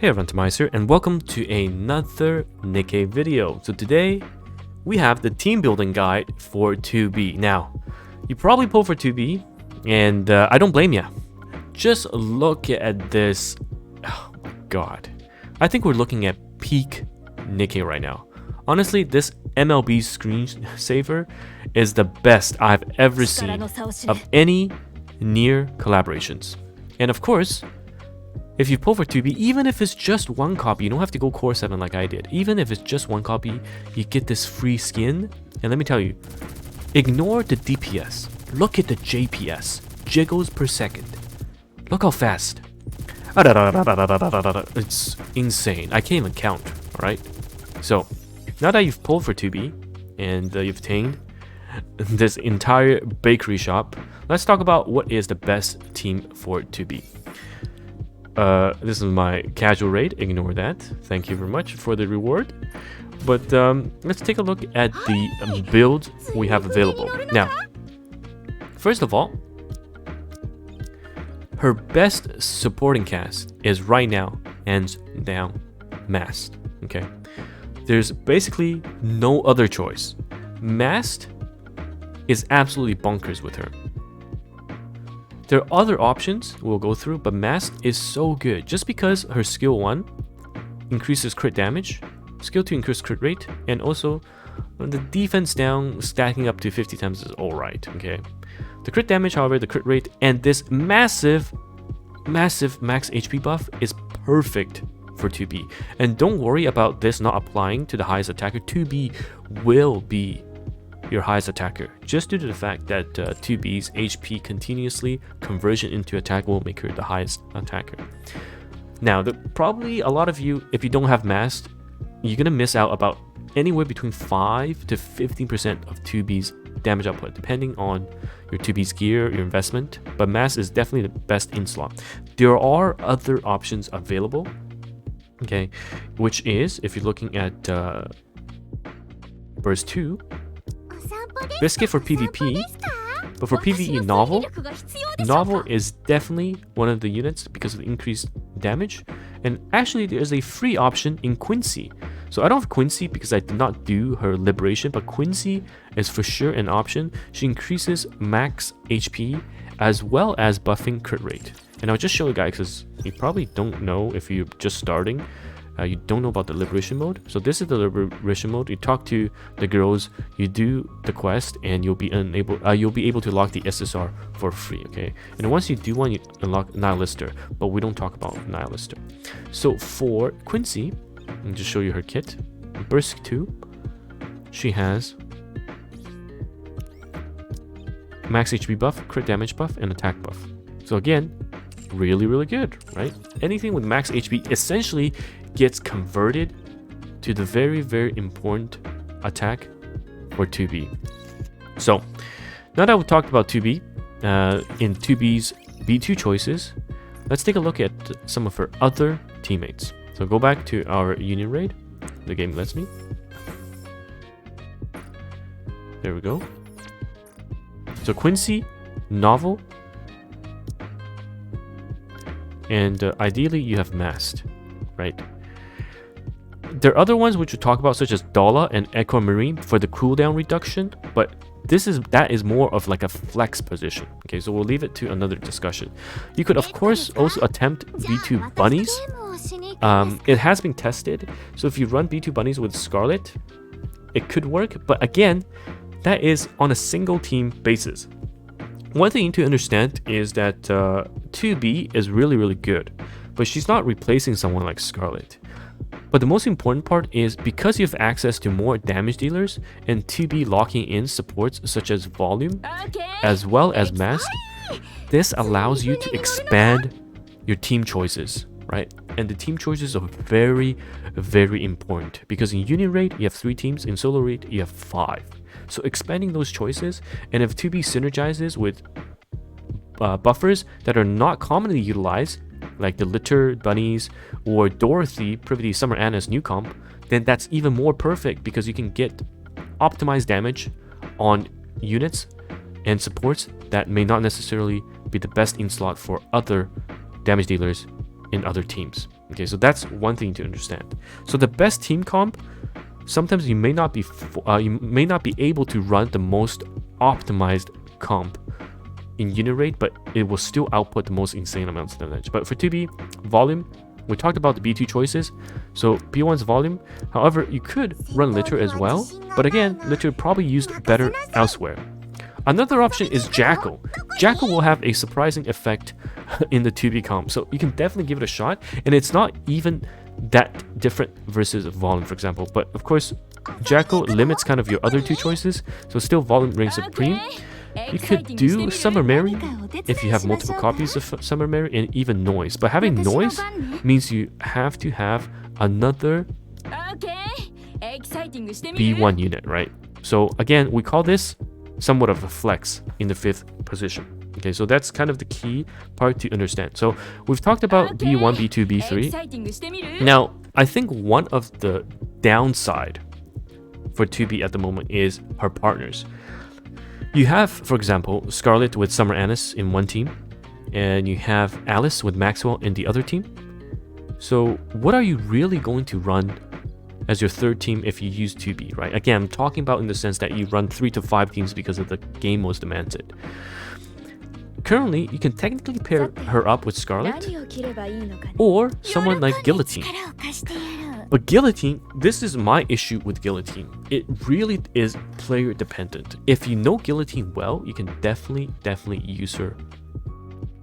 Hey everyone, TimaeuSS here, and welcome to another NIKKE video. So today, we have the team building guide for 2B. Now, you probably pulled for 2B, and I don't blame you. Just look at this. Oh my god. I think we're looking at peak NIKKE right now. Honestly, this MLB screensaver is the best I've ever seen of any near collaborations. And of course, if you pull for 2B, even if it's just one copy, you don't have to go Core 7 like I did. Even if it's just one copy, you get this free skin. And let me tell you, ignore the DPS. Look at the JPS, jiggles per second. Look how fast. It's insane. I can't even count, alright? So, now that you've pulled for 2B, and you've obtained this entire bakery shop, let's talk about what is the best team for 2B. This is my casual raid, ignore that. Thank you very much for the reward. But let's take a look at the builds we have available. Now, first of all, her best supporting cast is right now, hands down, Masked. Okay, there's basically no other choice. Masked is absolutely bonkers with her. There are other options we'll go through, but Masked is so good just because her skill 1 increases crit damage, skill 2 increases crit rate, and also the defense down stacking up to 50 times is alright, okay? The crit damage, however, the crit rate, and this massive max HP buff is perfect for 2B. And don't worry about this not applying to the highest attacker. 2B will be your highest attacker, just due to the fact that 2B's HP continuously conversion into attack will make her the highest attacker. Now, probably a lot of you, if you don't have Masked, you're gonna miss out about anywhere between 5 to 15% of 2B's damage output, depending on your 2B's gear, your investment. But Masked is definitely the best in slot. There are other options available, okay, which is if you're looking at Burst 2. Biscuit for PvP, but for PvE, Novel is definitely one of the units because of the increased damage. And actually, there's a free option in Quincy. So I don't have Quincy because I did not do her Liberation, but Quincy is for sure an option. She increases max HP as well as buffing crit rate. And I'll just show you guys because you probably don't know if you're just starting. You don't know about the Liberation mode. So this is the Liberation mode. You talk to the girls, you do the quest, and you'll be able to lock the SSR for free, okay? And once you do one, you unlock Nihilister, but we don't talk about Nihilister. So for Quincy, I'll just show you her kit. Burst 2, she has max HP buff, crit damage buff, and attack buff. So again, really good, right? Anything with max HP essentially gets converted to the very important attack for 2B. So now that we've talked about 2B, in 2B's B2 choices, let's take a look at some of her other teammates. So go back to our Union raid. The game lets me. There we go. So Quincy, Novel, and ideally you have Masked, right? There are other ones which we'll talk about, such as Dala and Echo Marine for the cooldown reduction, but that is more of like a flex position. Okay, so we'll leave it to another discussion. You could of course also attempt B2 bunnies. It has been tested, so if you run B2 bunnies with Scarlet, it could work, but again, that is on a single team basis. One thing you need to understand is that 2B is really good, but she's not replacing someone like Scarlet. But the most important part is because you have access to more damage dealers and 2B locking in supports such as Volume as well as Masked, this allows you to expand your team choices, right? And the team choices are very important because in Union Raid you have 3 teams, in Solo Raid you have 5. So expanding those choices, and if 2B synergizes with buffers that are not commonly utilized, like the Litter Bunnies or Dorothy, Privity Summer Anna's new comp, then that's even more perfect because you can get optimized damage on units and supports that may not necessarily be the best in slot for other damage dealers in other teams. Okay, so that's one thing to understand. So the best team comp, sometimes you may not be able to run the most optimized comp in unit rate, but it will still output the most insane amounts of damage. But for 2B volume, we talked about the B2 choices. So B1's volume. However, you could run litter as well, but again, litter probably used better elsewhere. Another option is Jackal. Jackal will have a surprising effect in the 2B comp, so you can definitely give it a shot, and it's not even that different versus volume, for example. But of course, Jackal limits kind of your other two choices, so still volume reigns supreme. You could do Summer Mary if you have multiple copies of Summer Mary, and even Noise. But having Noise means you have to have another B1 unit, right? So again, we call this somewhat of a flex in the 5th position. Okay, so that's kind of the key part to understand. So we've talked about B1, B2, B3. Now, I think one of the downside for 2B at the moment is her partners. You have, for example, Scarlet with Summer Anise in one team, and you have Alice with Maxwell in the other team. So what are you really going to run as your third team if you use 2B, right? Again, I'm talking about in the sense that you run 3 to 5 teams because of the game modes demanded. Currently, you can technically pair her up with Scarlet or someone like Guillotine. But Guillotine, this is my issue with Guillotine. It really is player dependent. If you know Guillotine well, you can definitely use her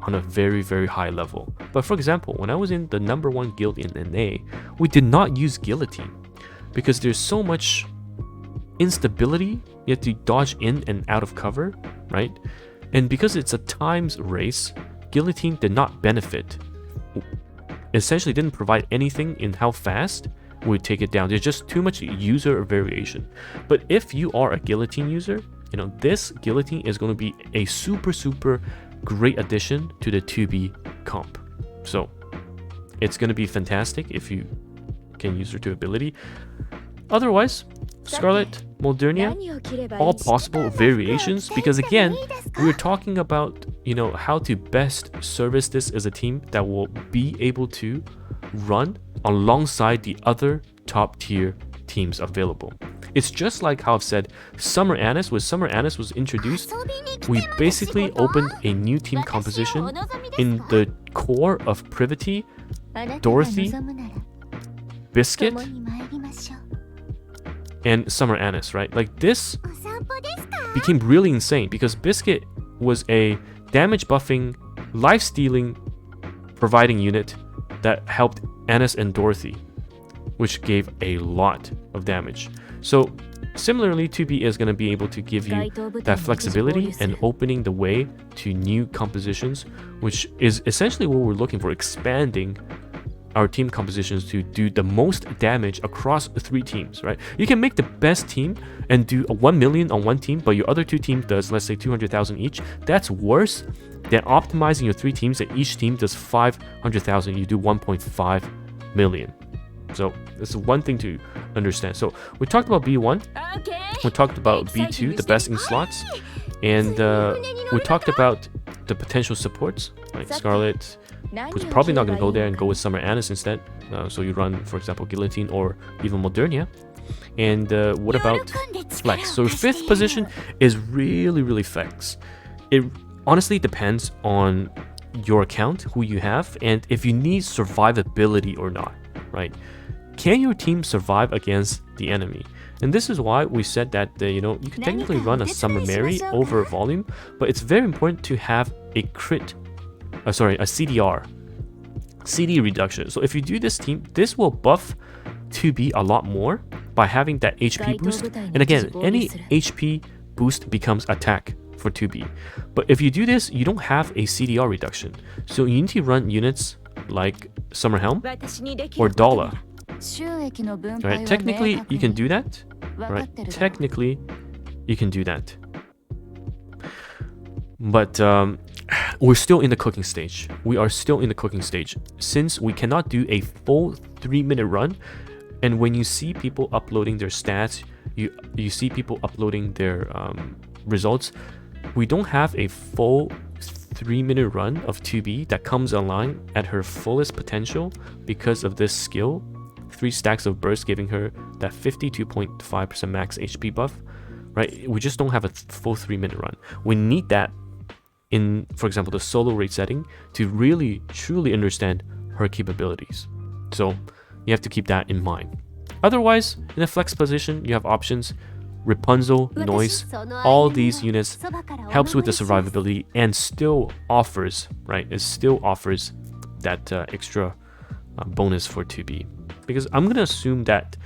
on a very, very high level. But for example, when I was in the #1 guild in NA, we did not use Guillotine because there's so much instability. You have to dodge in and out of cover, right? And because it's a times race, Guillotine did not benefit. Essentially didn't provide anything in how fast we would take it down. There's just too much user variation. But if you are a Guillotine user, you know, this Guillotine is going to be a super great addition to the 2B comp. So it's going to be fantastic if you can use her to ability. Otherwise, Scarlet, Modernia, all possible variations, because again, we're talking about, you know, how to best service this as a team that will be able to run alongside the other top tier teams available. It's just like how I've said Summer Anise. When Summer Anise was introduced, we basically opened a new team composition in the core of Privity, Dorothy, Biscuit, and Summer Anise, right? Like this became really insane because Biscuit was a damage buffing, life stealing, providing unit that helped Anise and Dorothy, which gave a lot of damage. So similarly, 2B is going to be able to give you that flexibility and opening the way to new compositions, which is essentially what we're looking for, expanding our team compositions to do the most damage across 3 teams, right? You can make the best team and do a 1 million on one team, but your other 2 teams does, let's say, 200,000 each. That's worse than optimizing your 3 teams that each team does 500,000. You do 1.5 million. So this is one thing to understand. So we talked about B1, we talked about B2, the best in slots, and we talked about the potential supports, like Scarlet, who's probably not going to go there and go with Summer Anise instead. So you run, for example, Guillotine or even Modernia. And what about Flex? So 5th position is really Flex. It honestly depends on your account, who you have, and if you need survivability or not, right? Can your team survive against the enemy? And this is why we said that you know, you can technically run a Summer Mary over volume, but it's very important to have a a CDR, CD reduction. So if you do this team, this will buff 2B a lot more by having that HP boost. And again, any HP boost becomes attack for 2B. But if you do this, you don't have a CDR reduction. So you need to run units like Summer Helm or Dala. Right? Technically, you can do that. Right? Technically, you can do that. But we're still in the cooking stage. We are still in the cooking stage. Since we cannot do a full 3-minute run, and when you see people uploading their stats, you see people uploading their results, we don't have a full 3-minute run of 2B that comes online at her fullest potential because of this skill. 3 stacks of burst giving her that 52.5% max HP buff, right? We just don't have a full 3-minute run. We need that in, for example, the solo raid setting to really truly understand her capabilities. So you have to keep that in mind. Otherwise, in a flex position, you have options. Rapunzel, Noise, all these units helps with the survivability and still offers, right? It still offers that extra bonus for 2B. Because I'm gonna assume that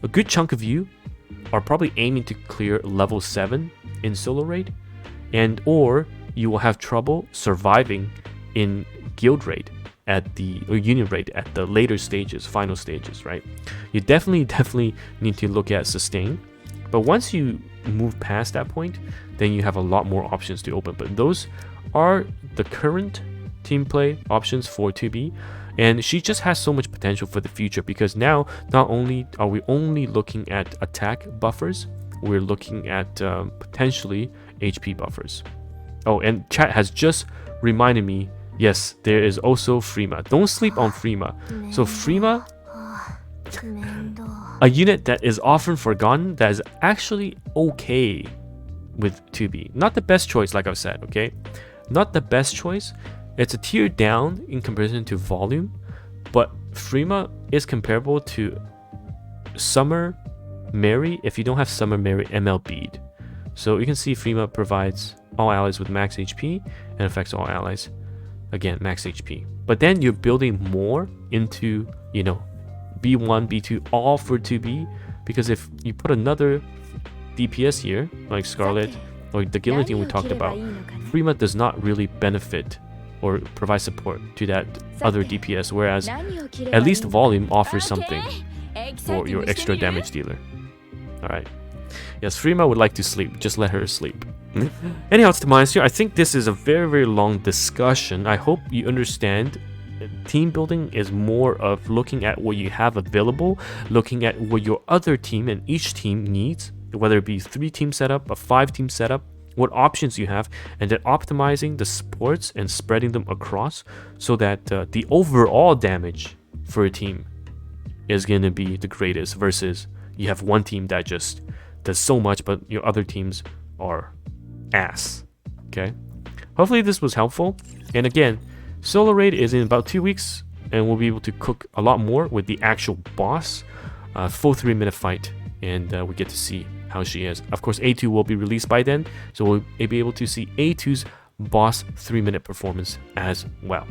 a good chunk of you are probably aiming to clear level 7 in solo raid, and or you will have trouble surviving in guild raid at the or union raid at the later stages, final stages, right? You definitely need to look at sustain. But once you move past that point, then you have a lot more options to open. But those are the current team play options for 2B. And she just has so much potential for the future, because now not only are we only looking at attack buffers, we're looking at potentially HP buffers. Oh, and chat has just reminded me, yes, there is also Freema. Don't sleep on Freema. So Freema, a unit that is often forgotten, that is actually okay with 2B. Not the best choice, like I've said, okay? Not the best choice. It's a tier down in comparison to volume, but Freema is comparable to Summer Mary if you don't have Summer Mary ML Bead. So you can see Freema provides all allies with max HP and affects all allies, again, max HP. But then you're building more into, you know, B1, B2, all for 2B, because if you put another DPS here, like Scarlet or the Guillotine we talked about, Freema does not really benefit or provide support to that other DPS, whereas at least volume offers something for your extra damage dealer. Alright. Yes, Freema would like to sleep. Just let her sleep. Anyhow, it's TimaeuSS here. I think this is a very long discussion. I hope you understand. Team building is more of looking at what you have available, looking at what your other team and each team needs, whether it be 3-team setup, a 5-team setup, what options you have, and then optimizing the supports and spreading them across so that the overall damage for a team is going to be the greatest, versus you have one team that just does so much but your other teams are ass. Okay, hopefully this was helpful. And again, solo raid is in about 2 weeks, and we'll be able to cook a lot more with the actual boss. Full 3-minute fight, and we get to see how she is. Of course, A2 will be released by then, so we'll be able to see A2's boss 3-minute performance as well.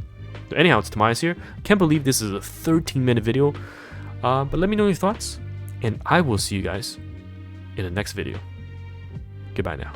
So anyhow, it's TimaeuSS here. Can't believe this is a 13-minute video, but let me know your thoughts, and I will see you guys in the next video. Goodbye now.